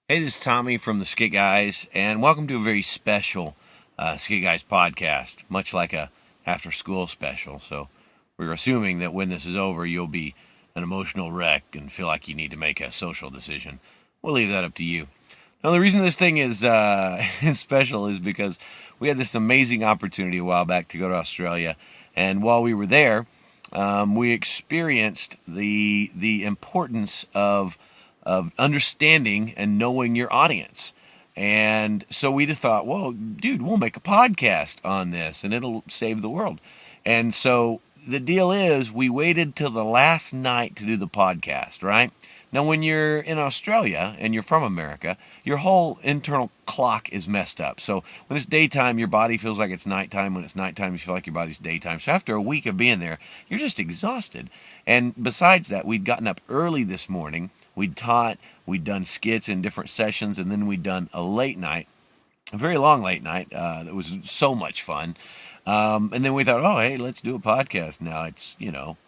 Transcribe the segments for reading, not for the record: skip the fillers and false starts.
Hey, this is Tommy from the Skit Guys, and welcome to a very special Skit Guys podcast, much like a after-school special. So we're assuming that when this is over, you'll be an emotional wreck and feel like you need to make a social decision. We'll leave that up to you. Now, the reason this thing is is special is because we had this amazing opportunity a while back to go to Australia, and while we were there, we experienced the importance of understanding and knowing your audience. And so we just thought, well, dude, we'll make a podcast on this and it'll save the world. And so the deal is we waited till the last night to do the podcast, right? Now, when you're in Australia and you're from America, your whole internal clock is messed up. So when it's daytime, your body feels like it's nighttime. When it's nighttime, you feel like your body's daytime. So after a week of being there, you're just exhausted. And besides that, we'd gotten up early this morning. We'd taught, we'd done skits in different sessions, and then we'd done a late night, a very long late night that was so much fun. And then we thought, oh, hey, let's do a podcast now. It's,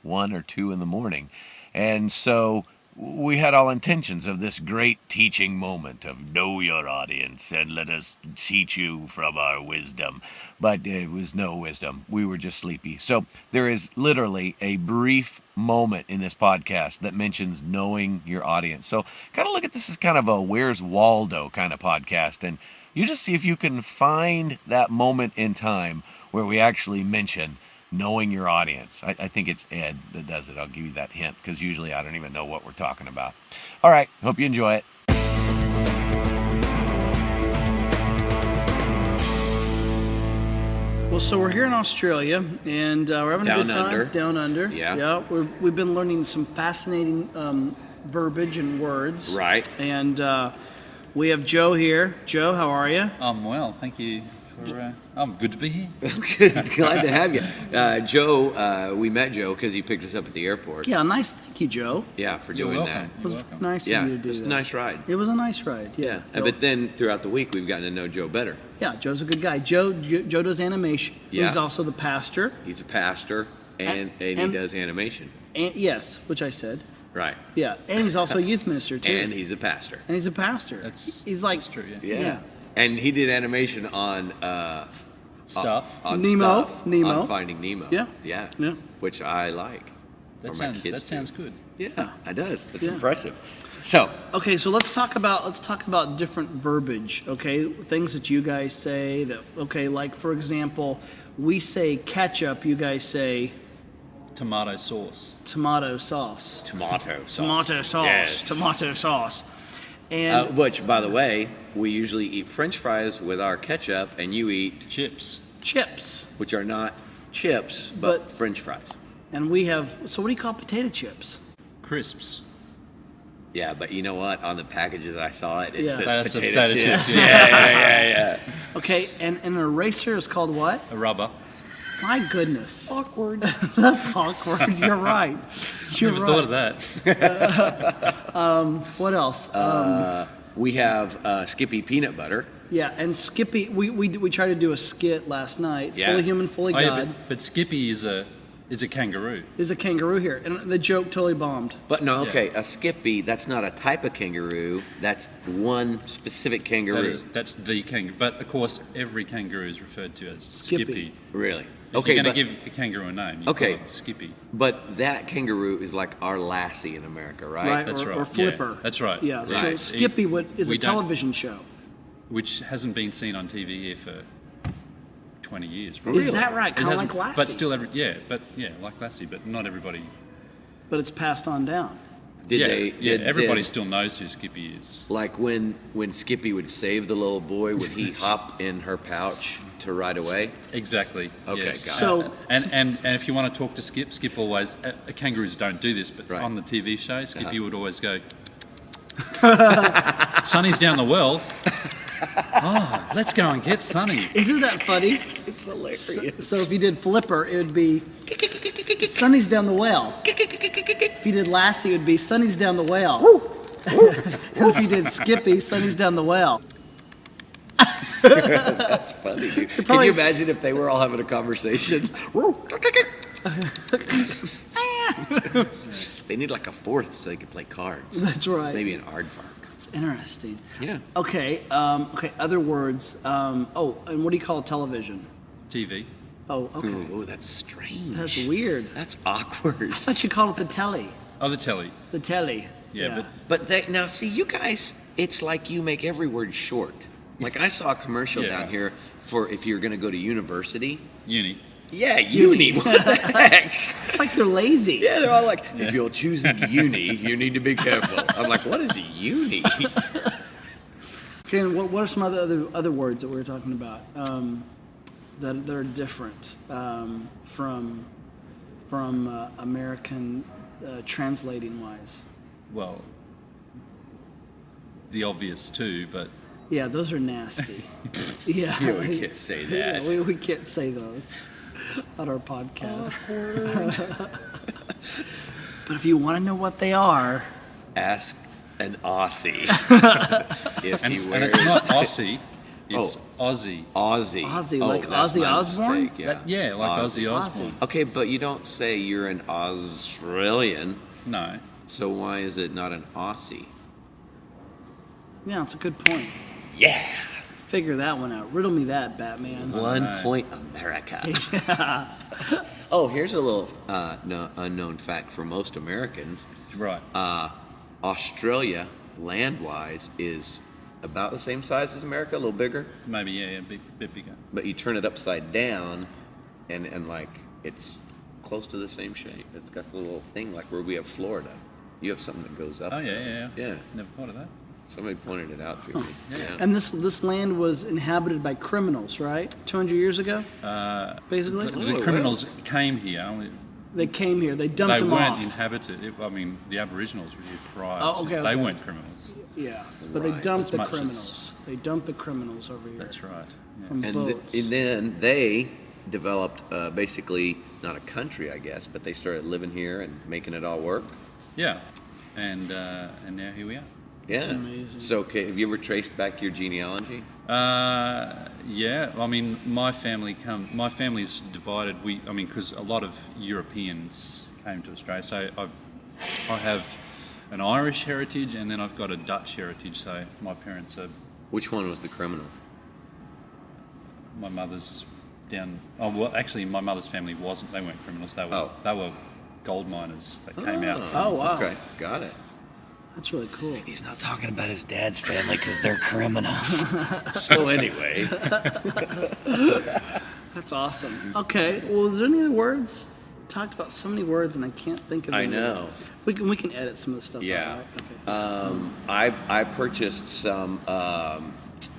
1 or 2 in the morning. And so we had all intentions of this great teaching moment of know your audience and let us teach you from our wisdom. But it was no wisdom. We were just sleepy. So there is literally a brief moment in this podcast that mentions knowing your audience. So kind of look at this as kind of a Where's Waldo kind of podcast. And you just see if you can find that moment in time where we actually mention knowing your audience. I think it's Ed that does it. I'll give you that hint because usually I don't even know what we're talking about. All right. Hope you enjoy it. Well, so we're here in Australia, and we're having a good time. Down under. Yeah. We've been learning some fascinating verbiage and words. Right. And we have Joe here. Joe, how are you? I'm well, thank you. I'm good to be here. Good. Glad to have you. Joe, we met Joe because he picked us up at the airport. Yeah, nice. Thank you, Joe. Yeah, for You're doing welcome. that. It was You're welcome. nice Yeah, of you to do it's that. a nice ride. It was a nice ride. Yeah. Joe- But then throughout the week, we've gotten to know Joe better. Yeah, Joe's a good guy. Joe does animation. Yeah. He's also the pastor. He's a pastor and he does animation. And yes, which I said. Right. Yeah, and he's also a youth minister too. And he's a pastor. And he's a pastor. He's like That's true, yeah. Yeah. And he did animation on Stuff. on Nemo. stuff, Nemo. on Finding Nemo. Yeah. Yeah. Yeah. Which I like. That Or my sounds, kids that do. sounds good. Yeah, it does. It's Yeah. impressive. So, Okay, so let's talk about different verbiage. Okay, things that you guys say that. Okay, like for example, we say ketchup. You guys say Tomato sauce. tomato sauce. tomato sauce. Tomato sauce. Yes. Tomato sauce. And Which, by the way, we usually eat French fries with our ketchup, and you eat, Chips. chips. which are not chips, But- but French fries. And we have. So what do you call potato chips? Crisps. Yeah, but you know what? On the packages I saw it, it Yeah. says That's a potato, potato chips. chips. Yeah. Okay, and an eraser is called what? A rubber. My goodness, Awkward. that's awkward. You're right. You're Never right. thought of that. What else? We have Skippy peanut butter. Yeah, and Skippy, we tried to do a skit last night. Yeah. Fully human, fully Oh, yeah, God. but Skippy is a kangaroo. There's a kangaroo here, and the joke totally bombed. But no, Yeah. okay, a Skippy, that's not a type of kangaroo. That's one specific kangaroo. That's the kangaroo. But of course, every kangaroo is referred to as Skippy. Skippy. Really? If Okay, you're but, going to give a kangaroo a name, you Okay. call it Skippy. but that kangaroo is like our lassie in America, right? Right. That's or, right. or Flipper. Yeah, that's right. Yeah, so Right. Skippy is a We don't- television show. Which hasn't been seen on TV here for 20 years. Probably. Is that right? It Kind of hasn't- like Lassie. But still, like Lassie, but not everybody. But it's passed on down. Did everybody still knows who Skippy is. like when Skippy would save the little boy, would he hop in her pouch to ride away? Exactly. Okay, yes. got it. So- and if you want to talk to Skip always. Kangaroos don't do this, but Right. on the TV show, Skippy Uh-huh. would always go. Sonny's down the well. Oh, let's go and get Sonny. Isn't that funny? It's hilarious. So if you did Flipper, it would be Sonny's down the well. If you did Lassie, it would be Sonny's down the well. And if you did Skippy, Sonny's down the well. That's funny, dude. Can probably- you imagine if they were all having a conversation? They need like a fourth so they could play cards. That's right. Maybe an aardvark. It's interesting. Yeah. Okay. Okay. Other words. And what do you call television? TV. Oh, okay. Oh, that's strange. That's weird. That's awkward. I thought you called it the telly. Oh, the telly. The telly. Yeah, But now, see, you guys, it's like you make every word short. Like I saw a commercial Yeah. down here for if you're going to go to university. uni. Yeah, uni. What the heck? It's like you're lazy. Yeah, they're all like, if you're choosing uni, you need to be careful. I'm like, what is a uni? Okay. And what are some other words that we were talking about that are different from American translating wise? Well, the obvious too, but Yeah, those are nasty. Yeah, Yeah, we can't say that. Yeah, we can't say those on our podcast. But if you want to know what they are, Ask an Aussie if and, he and wears it's not Aussie, it's Oh. Aussie. Aussie. Aussie, Oh, like that's Ozzy my Osbourne? mistake, Yeah, Yeah, like Ozzy Osbourne. Okay, but you don't say you're an Australian, No, so why is it not an Aussie? yeah, it's a good point. Yeah. Figure that one out. Riddle me that, Batman. 1 point America. Oh, here's a little unknown fact for most Americans. right. Australia, land-wise, is about the same size as America, a little bigger, Maybe a bit bigger. but you turn it upside down, and like it's close to the same shape. It's got the little thing like where we have Florida. You have something that goes up. Oh there. yeah. Yeah. Never thought of that. Somebody pointed it out to me. Yeah. And this land was inhabited by criminals, right? 200 years ago, basically. The criminals came here. They came here. They dumped They them weren't off. inhabited. I mean, the Aboriginals were here prior. Oh, so okay, They okay. weren't criminals. Yeah, but they Right. dumped As the much as- criminals. They dumped the criminals over here. That's right. Yeah. From boats. And then they developed basically not a country, I guess, but they started living here and making it all work. Yeah, and now here we are. Yeah. amazing. So, okay, have you ever traced back your genealogy? Yeah, I mean, my family's divided. Because a lot of Europeans came to Australia, so I have an Irish heritage, and then I've got a Dutch heritage. So my parents are, Which one was the criminal? my mother's down. Oh well, actually, my mother's family wasn't. They weren't criminals. They were. Oh. They were gold miners that came out. Oh, wow. Okay, got it. That's really cool. He's not talking about his dad's family because they're criminals. So anyway, That's awesome. Okay. Well, is there any other words? Talked about so many words, and I can't think of. I any. know. We can edit some of the stuff. Yeah. Out, right? Okay. I purchased some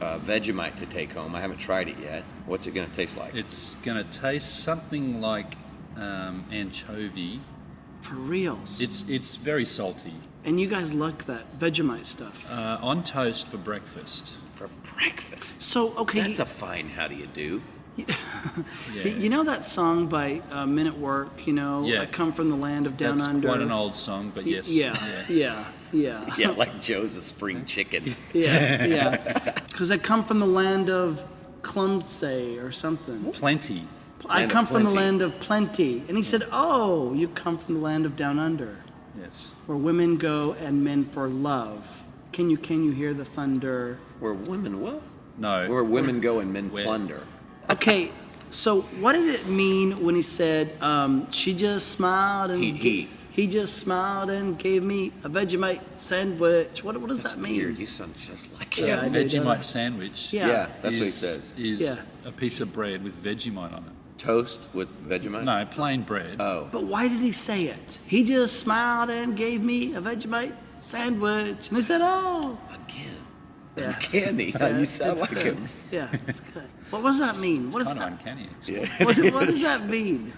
Vegemite to take home. I haven't tried it yet. What's it going to taste like? It's going to taste something like anchovy. For reals. It's very salty. And you guys like that Vegemite stuff. On toast for breakfast. For breakfast. So okay. That's a fine how do you do. You know that song by Men at Work? You know, Yeah. I come from the land of down That's under. quite an old song, but yes. Yeah. Yeah, like Joe's a spring chicken. Yeah. Because I come from the land of Clumsay or something. Plenty. I Land of come from the plenty. land of plenty. And he said, oh, you come from the land of down under, Yes. where women go and men for love. Can you hear the thunder? Where women what? No. Where women go and men Where- plunder. Okay, so what did it mean when he said, she just smiled and he just smiled and gave me a Vegemite sandwich? What does that mean? Weird. You sound just like Yeah, him. I do, don't I? Vegemite sandwich. Yeah. Yeah, that's what he is- says. Is Yeah. a piece of bread with Vegemite on it. Toast with Vegemite? No, plain bread. Oh. But why did he say it? He just smiled and gave me a Vegemite sandwich. And he said, oh. Again. Yeah. Uncanny. Yeah, You sound it's like good. him. Yeah, it's good. What does that mean? What, is Kind of that, uncanny, actually. Yeah. what does that mean?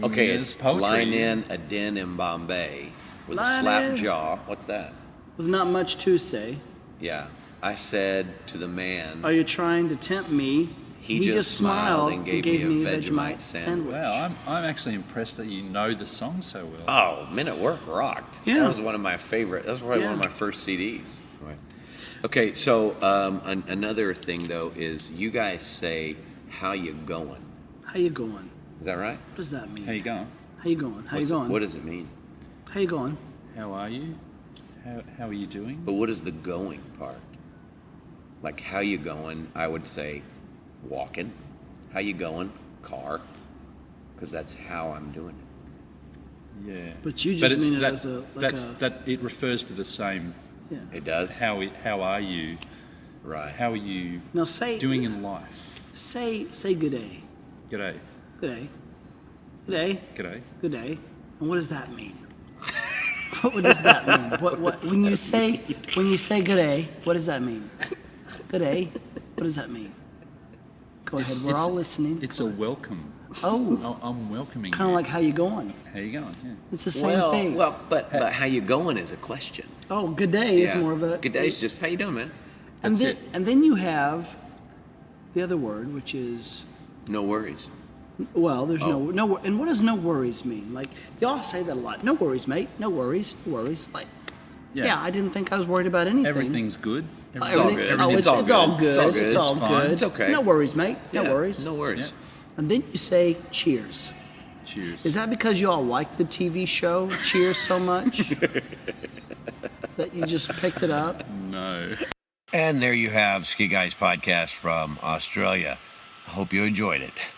Okay, It's it's poetry. line in a den in Bombay with a Line slap in. jaw. What's that? With not much to say. Yeah. I said to the man, Are you trying to tempt me? he just smiled and gave me a Vegemite sandwich. Wow, I'm actually impressed that you know the song so well. Oh, Men at Work rocked. Yeah. That was one of my favorite. That was probably one of Yeah. my first CDs. Right. Okay, so another thing though is you guys say how you going. How you going? Is that right? What does that mean? How you going? How you going? How you going? What does it mean? How you going? How are you? How are you doing? But what is the going part? Like, how you going? I would say walking. How you going? Car. Because that's how I'm doing it. Yeah. But you just mean it as a it refers to the same. Yeah. It does? How are you? Right. How are you Now say doing in life? say good day. G'day. Good day. Good day. G'day. Good day. And what does that mean? What does that mean? What when you say good day, what does that mean? Good day. What does that mean? Go ahead. We're all listening. It's a welcome. Oh, I'm welcoming kind of you. like how you going? How you going? Yeah. It's the same thing. But how you going is a question. Oh, good day is more of a good day is just how you doing, man. And That's then and then you have the other word, which is no worries. well, there's no and what does no worries mean? Like y'all say that a lot. No worries, mate. No worries. No worries. Like yeah, I didn't think I was worried about anything. Everything's good. It's all good. It's all good. It's all good. It's all It's fine. good. It's okay. No worries, mate. No Yeah, worries. No worries. Yeah. And then you say cheers. Cheers. Is that because you all like the TV show Cheers so much that you just picked it up? No. And there you have Skit Guys podcast from Australia. I hope you enjoyed it.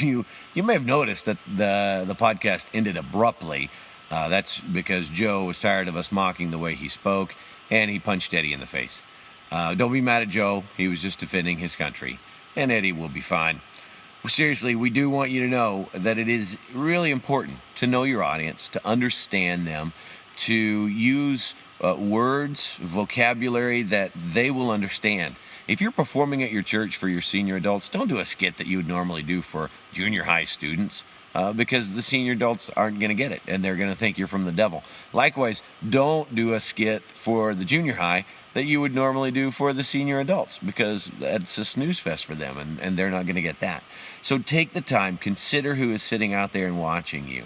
You may have noticed that the podcast ended abruptly. That's because Joe was tired of us mocking the way he spoke, and he punched Eddie in the face. Don't be mad at Joe. He was just defending his country, and Eddie will be fine. Seriously, we do want you to know that it is really important to know your audience, to understand them, to use words, vocabulary that they will understand. If you're performing at your church for your senior adults, don't do a skit that you would normally do for junior high students because the senior adults aren't going to get it and they're going to think you're from the devil. Likewise, don't do a skit for the junior high that you would normally do for the senior adults because it's a snooze fest for them and they're not going to get that. So take the time, consider who is sitting out there and watching you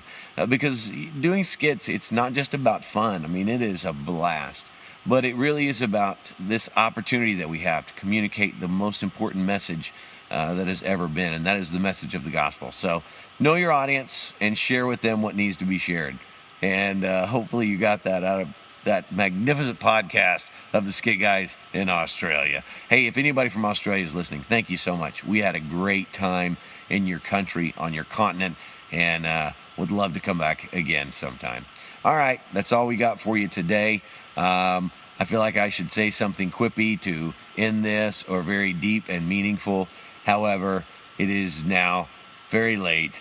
because doing skits, it's not just about fun. I mean, it is a blast, but it really is about this opportunity that we have to communicate the most important message that has ever been, and that is the message of the gospel. So know your audience and share with them what needs to be shared. And hopefully you got that out of that magnificent podcast of the Skit Guys in Australia. Hey, if anybody from Australia is listening, thank you so much. We had a great time in your country, on your continent, and would love to come back again sometime. All right, that's all we got for you today. I feel like I should say something quippy to end this or very deep and meaningful. However, it is now very late.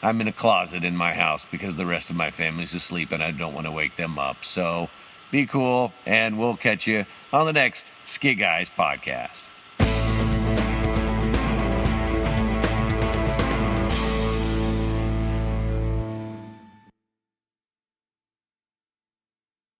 I'm in a closet in my house because the rest of my family's asleep and I don't want to wake them up. So be cool, and we'll catch you on the next Skit Guys podcast.